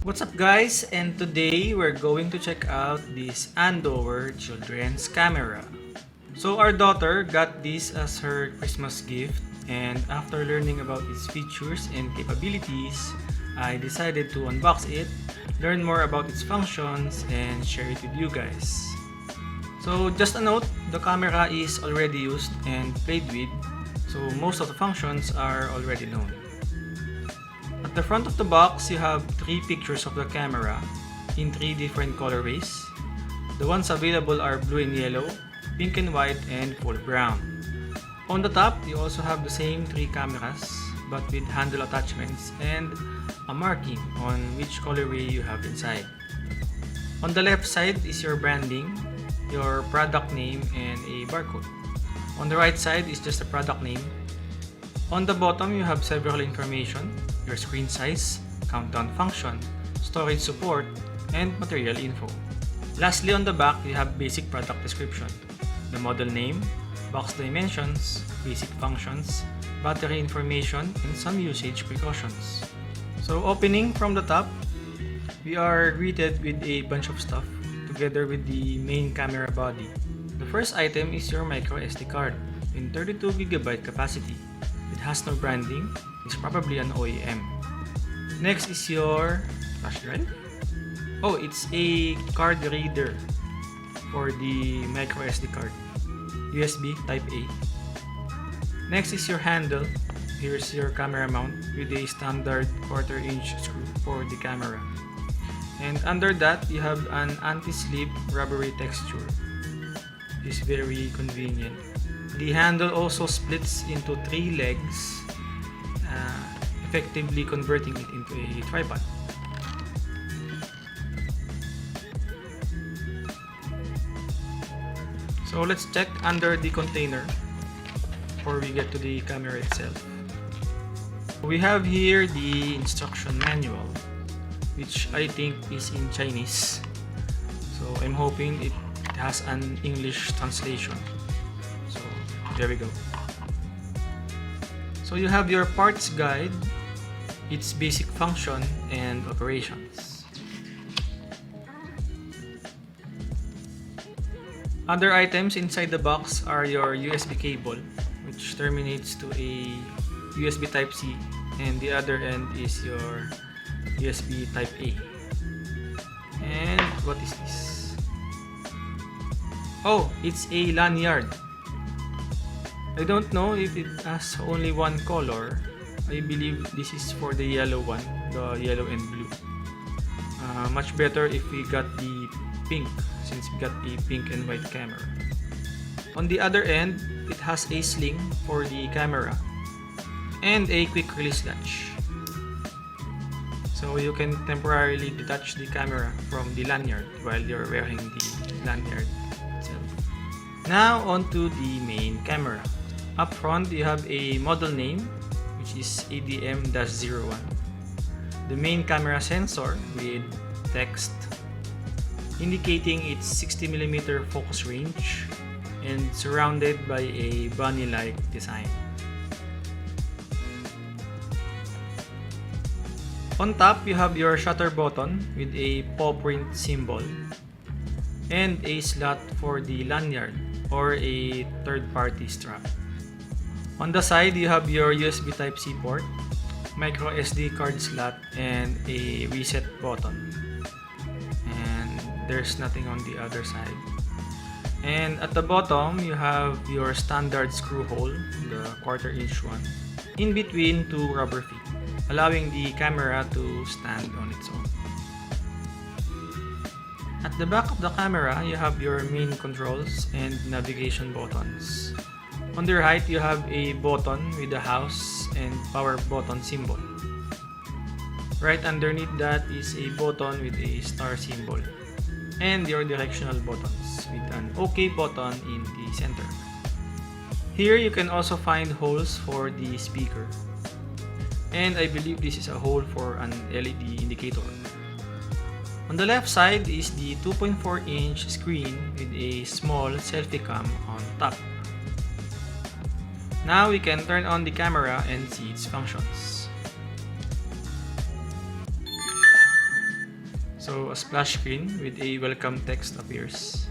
What's up guys, and today we're going to check out this Andoer children's camera. So our daughter got this as her Christmas gift, and after learning about its features and capabilities, I decided to unbox it, learn more about its functions, and share it with you guys. So just a note, the camera is already used and played with, so most of the functions are already known. At the front of the box, you have 3 pictures of the camera in 3 different colorways. The ones available are blue and yellow, pink and white, and full brown. On the top, you also have the same 3 cameras but with handle attachments and a marking on which colorway you have inside. On the left side is your branding, your product name, and a barcode. On the right side is just the product name. On the bottom, you have several information, your screen size, countdown function, storage support, and material info. Lastly, on the back, you have basic product description, the model name, box dimensions, basic functions, battery information, and some usage precautions. So opening from the top, we are greeted with a bunch of stuff together with the main camera body. The first item is your micro SD card in 32GB capacity. It has no branding, it's probably an OEM. Next is your flash drive. Oh, it's a card reader for the micro SD card. USB Type A. Next is your handle. Here's your camera mount with a standard 1/4 inch screw for the camera. And under that, you have an anti-slip rubbery texture. It's very convenient. The handle also splits into 3 legs, effectively converting it into a tripod. So let's check under the container before we get to the camera itself. We have here the instruction manual, which I think is in Chinese. So I'm hoping it has an English translation. So there we go. So you have your parts guide, its basic function, and operations. Other items inside the box are your USB cable, which terminates to a USB Type-C, and the other end is your USB Type-A. And what is this? Oh, it's a lanyard. I don't know if it has only one color. I believe this is for the yellow one, the yellow and blue. Much better if we got the pink, since we got the pink and white camera. On the other end, it has a sling for the camera and a quick release latch. So you can temporarily detach the camera from the lanyard while you're wearing the lanyard itself. Now onto the main camera. Up front, you have a model name, which is ADM-01. The main camera sensor with text indicating its 60mm focus range and surrounded by a bunny-like design. On top, you have your shutter button with a paw print symbol and a slot for the lanyard or a third-party strap. On the side, you have your USB Type-C port, micro SD card slot, and a reset button. And there's nothing on the other side. And at the bottom, you have your standard screw hole, the 1/4 inch one, in between 2 rubber feet, allowing the camera to stand on its own. At the back of the camera, you have your main controls and navigation buttons. On the right, you have a button with a house and power button symbol. Right underneath that is a button with a star symbol, and your directional buttons with an OK button in the center. Here you can also find holes for the speaker, and I believe this is a hole for an LED indicator. On the left side is the 2.4-inch screen with a small selfie cam on top. Now we can turn on the camera and see its functions. So a splash screen with a welcome text appears,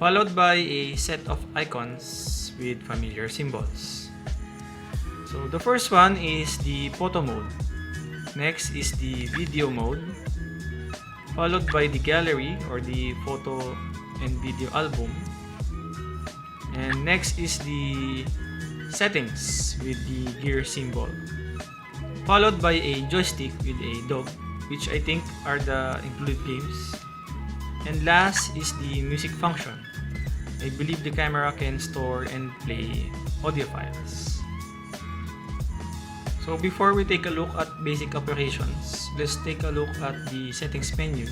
followed by a set of icons with familiar symbols. So the first one is the photo mode. Next is the video mode, followed by the gallery or the photo and video album. And next is the settings with the gear symbol, followed by a joystick with a dog, which I think are the included games. And last is the music function. I believe the camera can store and play audio files. So before we take a look at basic operations, let's take a look at the settings menu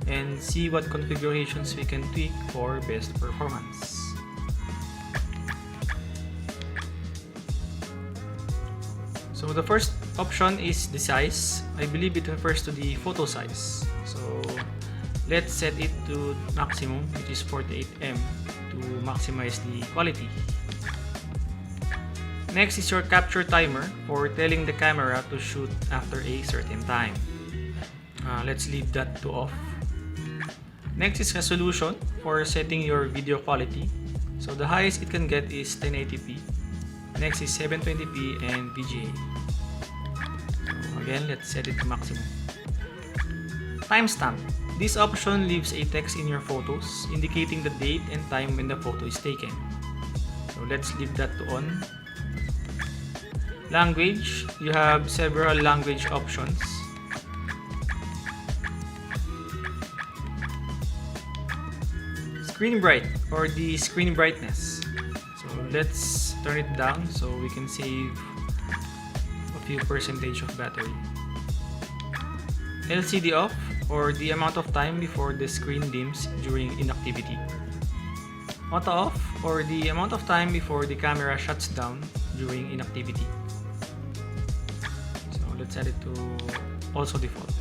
and see what configurations we can tweak for best performance. So the first option is the size. I believe it refers to the photo size. So let's set it to maximum, which is 48 mm, to maximize the quality. Next is your capture timer for telling the camera to shoot after a certain time. Let's leave that to off. Next is resolution for setting your video quality. So the highest it can get is 1080p. Next is 720p and VGA. So again, let's set it to maximum. Timestamp. This option leaves a text in your photos indicating the date and time when the photo is taken. So let's leave that to on. Language. You have several language options. Screen bright or the screen brightness. So let's turn it down so we can save a few percentage of battery. LCD off or the amount of time before the screen dims during inactivity. Auto off or the amount of time before the camera shuts down during inactivity. So let's set it to also default.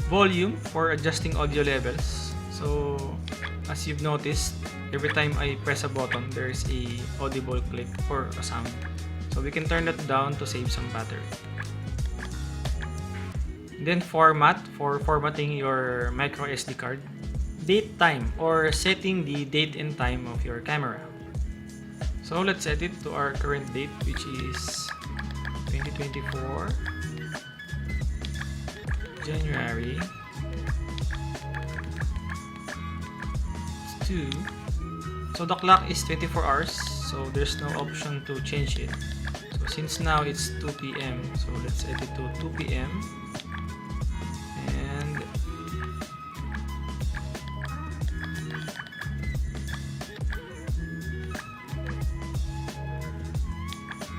Volume for adjusting audio levels. So as you've noticed, every time I press a button, there is a audible click or a sound. So we can turn that down to save some battery. Then format for formatting your micro SD card. Date time or setting the date and time of your camera. So let's set it to our current date, which is 2024 January 2. So the clock is 24 hours, so there's no option to change it. So since now it's 2 p.m, so let's set it to 2 p.m. And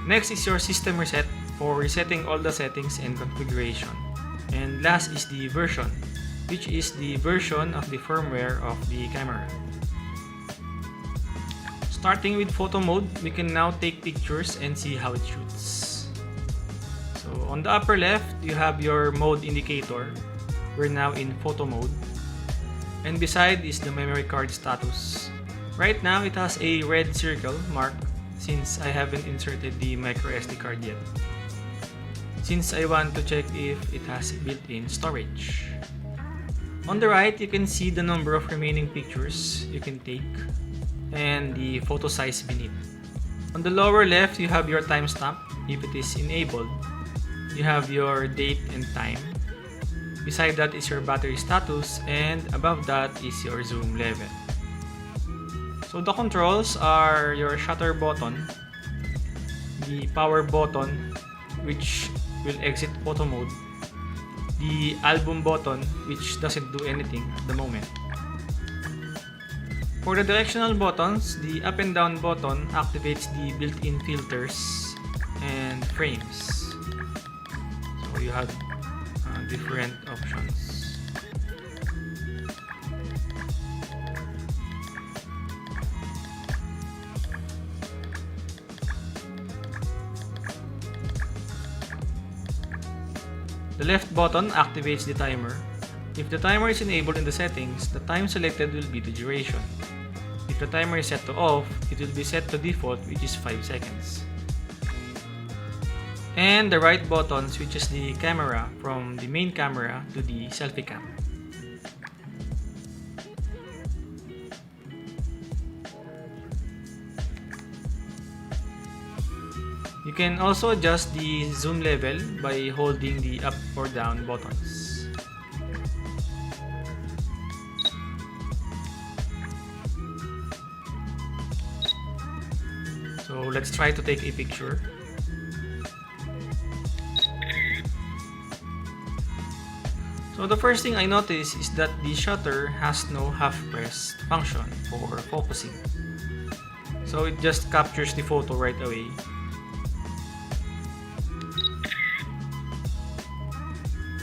next is your system reset for resetting all the settings and configuration. And last is the version, which is the version of the firmware of the camera. Starting with photo mode, we can now take pictures and see how it shoots. So on the upper left, you have your mode indicator. We're now in photo mode. And beside is the memory card status. Right now, it has a red circle mark since I haven't inserted the micro SD card yet, since I want to check if it has built-in storage. On the right, you can see the number of remaining pictures you can take and the photo size beneath. On the lower left, you have your timestamp if it is enabled. You have your date and time. Beside that is your battery status, and above that is your zoom level. So the controls are your shutter button, the power button which will exit photo mode, the album button which doesn't do anything at the moment. For the directional buttons, the up and down button activates the built-in filters and frames. So you have different options. The left button activates the timer. If the timer is enabled in the settings, the time selected will be the duration. If the timer is set to off, it will be set to default, which is 5 seconds. And the right button switches the camera from the main camera to the selfie cam. can also adjust the zoom level by holding the up or down buttons. So let's try to take a picture. So the first thing I notice is that the shutter has no half press function for focusing. So it just captures the photo right away.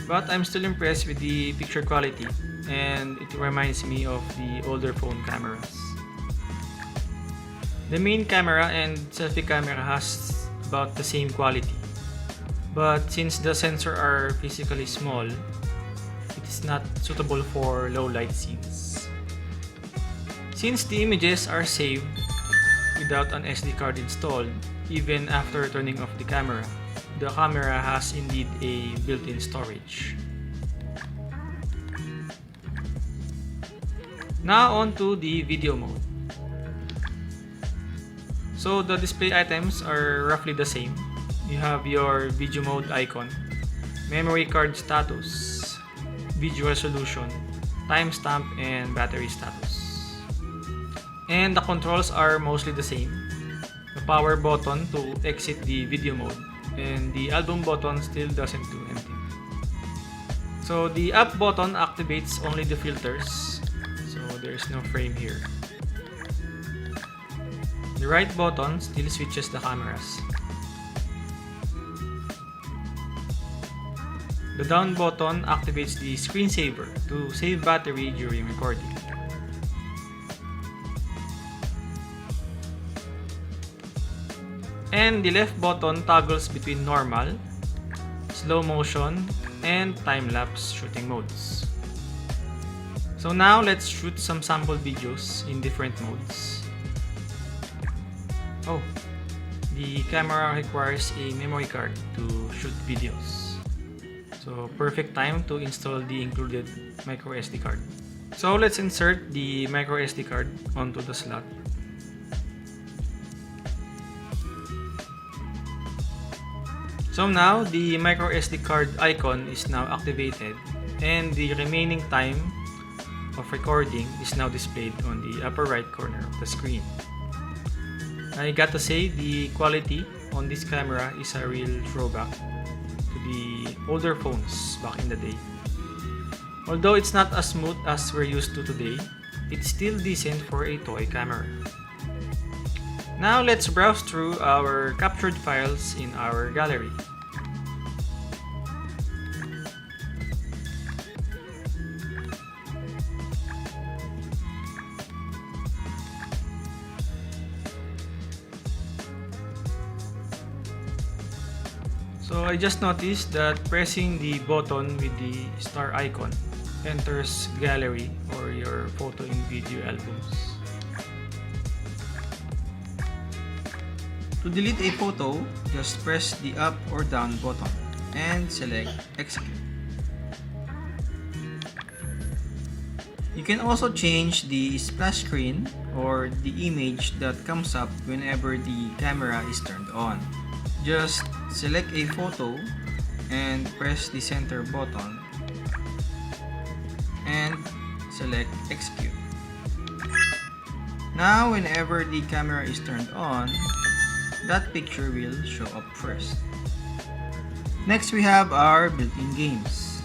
But I'm still impressed with the picture quality, and it reminds me of the older phone cameras. The main camera and selfie camera has about the same quality. But since the sensors are physically small, it is not suitable for low light scenes. Since the images are saved without an SD card installed, even after turning off the camera has indeed a built-in storage. Now on to the video mode. So the display items are roughly the same. You have your video mode icon, memory card status, video resolution, timestamp, and battery status. And the controls are mostly the same. The power button to exit the video mode, and the album button still doesn't do anything. So the up button activates only the filters, so there's no frame here. The right button still switches the cameras. The down button activates the screensaver to save battery during recording. And the left button toggles between normal, slow motion, and time-lapse shooting modes. So now let's shoot some sample videos in different modes. Oh, the camera requires a memory card to shoot videos. So perfect time to install the included micro SD card. So let's insert the micro SD card onto the slot. So now the micro SD card icon is now activated, and the remaining time of recording is now displayed on the upper right corner of the screen. I got to say, the quality on this camera is a real throwback to the older phones back in the day. Although it's not as smooth as we're used to today, it's still decent for a toy camera. Now let's browse through our captured files in our gallery. So I just noticed that pressing the button with the star icon enters gallery or your photo and video albums. To delete a photo, just press the up or down button and select execute. You can also change the splash screen or the image that comes up whenever the camera is turned on. Just select a photo and press the center button and select execute. Now whenever the camera is turned on, that picture will show up first. Next we have our built-in games.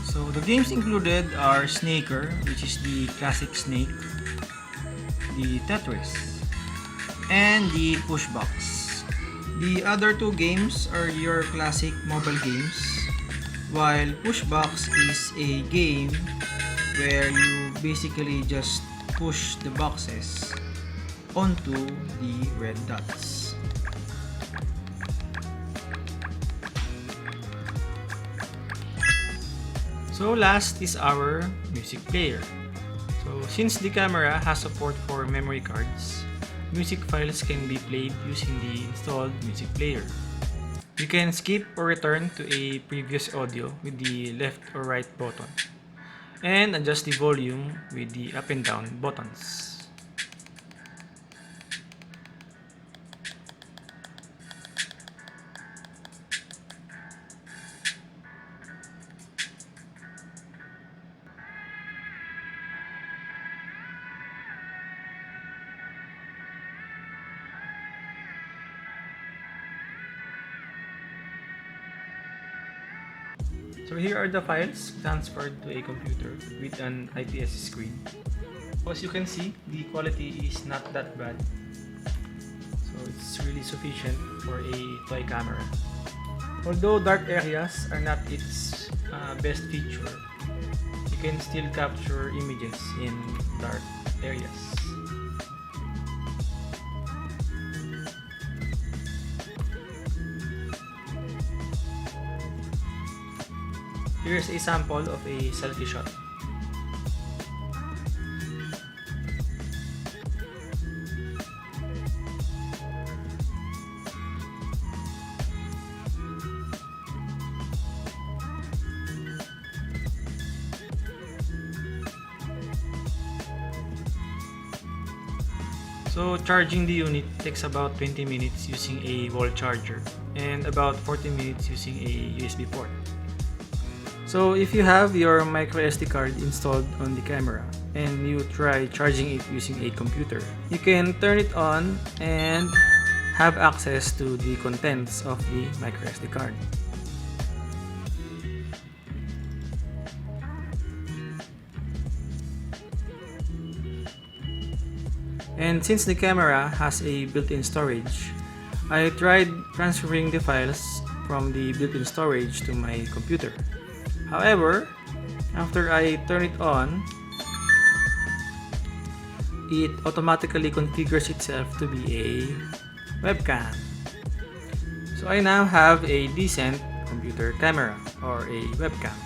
So the games included are Snaker, which is the classic Snake, the Tetris, and the Pushbox. The other two games are your classic mobile games, while Pushbox is a game where you basically just push the boxes onto the red dots. So last is our music player. So since the camera has support for memory cards, music files can be played using the installed music player. You can skip or return to a previous audio with the left or right button, and adjust the volume with the up and down buttons. So here are the files transferred to a computer with an IPS screen. As you can see, the quality is not that bad. So it's really sufficient for a toy camera. Although dark areas are not its best feature, you can still capture images in dark areas. Here's a sample of a selfie shot. So charging the unit takes about 20 minutes using a wall charger and about 40 minutes using a USB port. So if you have your microSD card installed on the camera and you try charging it using a computer, you can turn it on and have access to the contents of the microSD card. And since the camera has a built-in storage, I tried transferring the files from the built-in storage to my computer. However, after I turn it on, it automatically configures itself to be a webcam. So I now have a decent computer camera or a webcam.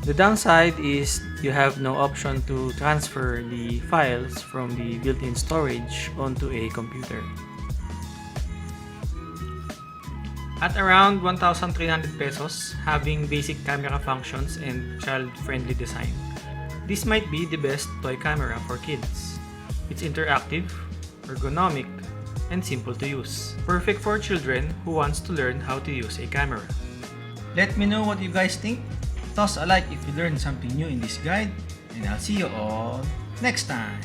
The downside is you have no option to transfer the files from the built-in storage onto a computer. At around 1,300 pesos, having basic camera functions and child-friendly design, this might be the best toy camera for kids. It's interactive, ergonomic, and simple to use. Perfect for children who wants to learn how to use a camera. Let me know what you guys think. Toss a like if you learned something new in this guide, and I'll see you all next time.